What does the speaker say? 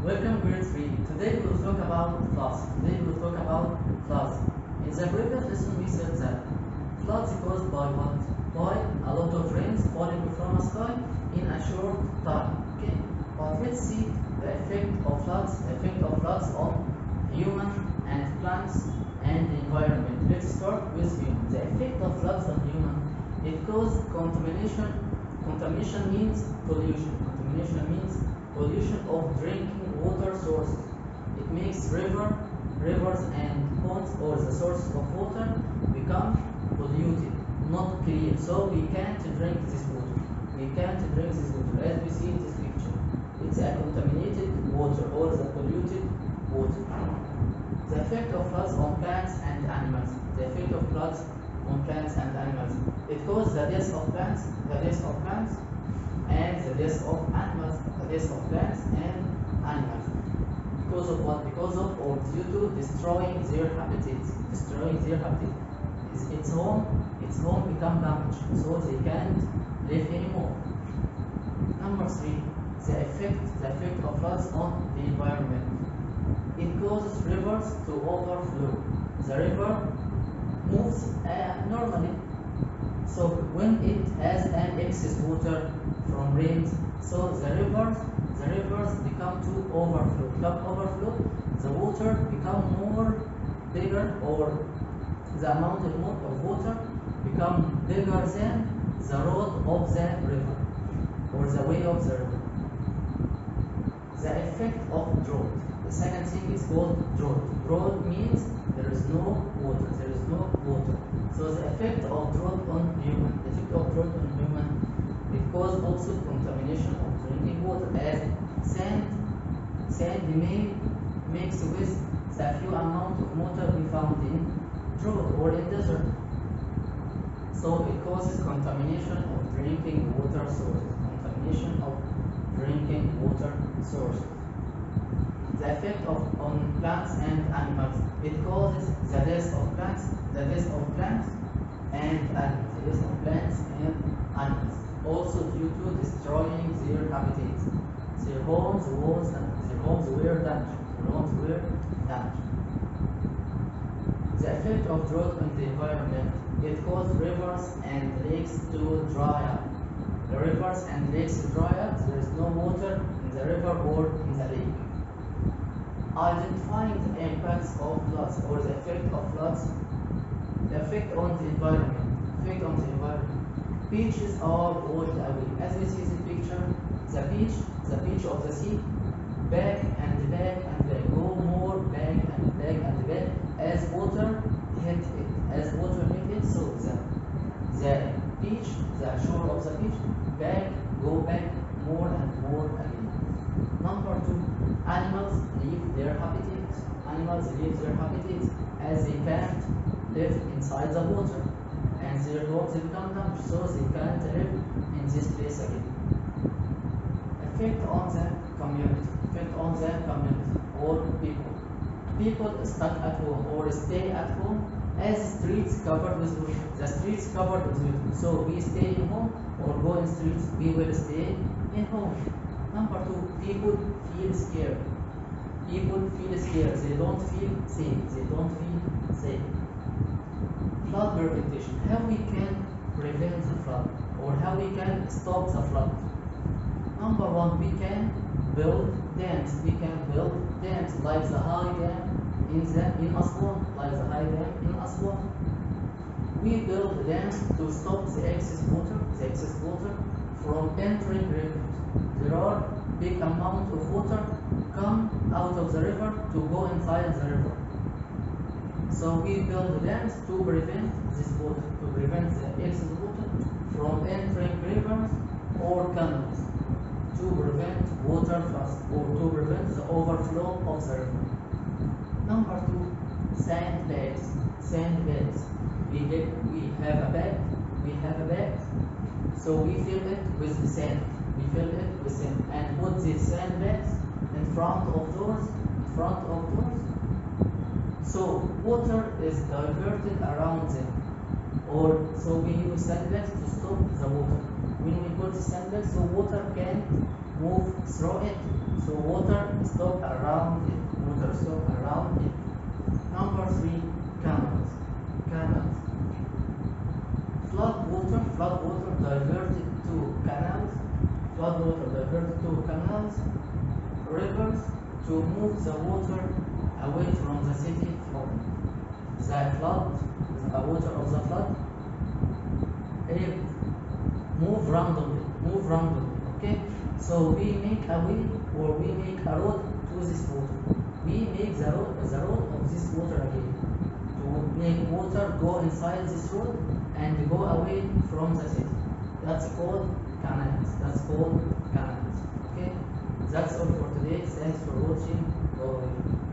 Welcome grade 3. Today we will talk about floods. In the previous lesson we said that floods caused by what? By a lot of rains falling from a sky in a short time. Okay? But let's see the effect of floods on human and plants and the environment. Let's start with human. The effect of floods on human. It causes contamination. Contamination means pollution. Contamination means pollution of drinking water sources. It makes rivers and ponds or the source of water become polluted, not clean. So we can't drink this water. As we see in this picture. It's a contaminated water or the polluted water. The effect of floods on plants and animals. It causes the death of plants, and the death of animals, Because of what? Because of or due to destroying their habitat. Its home become damaged, so they can't live anymore. Number 3, the effect of floods on the environment. It causes rivers to overflow. The river moves normally. So when it has an excess water from rains, so the rivers become to overflow. The water become more bigger, or the amount of water become bigger than the road of the river or the way of the river. The effect of drought. The second thing is called drought. Drought means there is no water. So the effect of drought on human. It causes also contamination of drinking water, as sand may mix with the few amount of water we found in drought or in desert. So it causes contamination of drinking water sources. The effect on plants and animals. It causes the death of plants and animals. Also due to destroying their habitats. Their homes were damaged. The effect of drought on the environment. It causes rivers and lakes to dry up. There is no water in the river or in the lake. Identifying the impacts of floods or the effect of floods. The effect on the environment. Beaches are washed away. As we see this picture, the beach of the sea, back and back, go more back and back as water hit it. So the shore of the beach, go back more and more again. Number 2, animals leave their habitats. As they can't live inside the water, and their homes become damaged, so they can't live in this place again. Effect on the community or people. People stuck at home or stay at home as streets covered with water. So we stay in home or go in streets, we will stay in home. Number 2, people feel scared. They don't feel safe. Flood prevention. How we can prevent the flood, or how we can stop the flood? Number 1, we can build dams. Like the high dam in Aswan. We build dams to stop the excess water from entering rivers. There are big amount of water come out of the river to go inside the river. So we build dams to prevent the excess water from entering rivers or canals, to prevent water loss or to prevent the overflow of the river. Number 2, sandbags. We have a bag, so we fill it with sand. And put these sandbags in front of doors. So water is diverted around them. So we use sandbags to stop the water. When we put the sandbags, so water can't move through it, so water stop around it. Water stop around it. Number 3, canals. Canals. Flood water diverted to canals. Flood water diverted to canals, rivers, to move the water away from the city flowing. The water of the flood, eh, move randomly, okay? So we make a way, or we make a road to this water. We make the road of this water again, to make water go inside this road and go away from the city. That's called canals. That's called canals. Okay? That's all for today. Thanks for watching. Bye.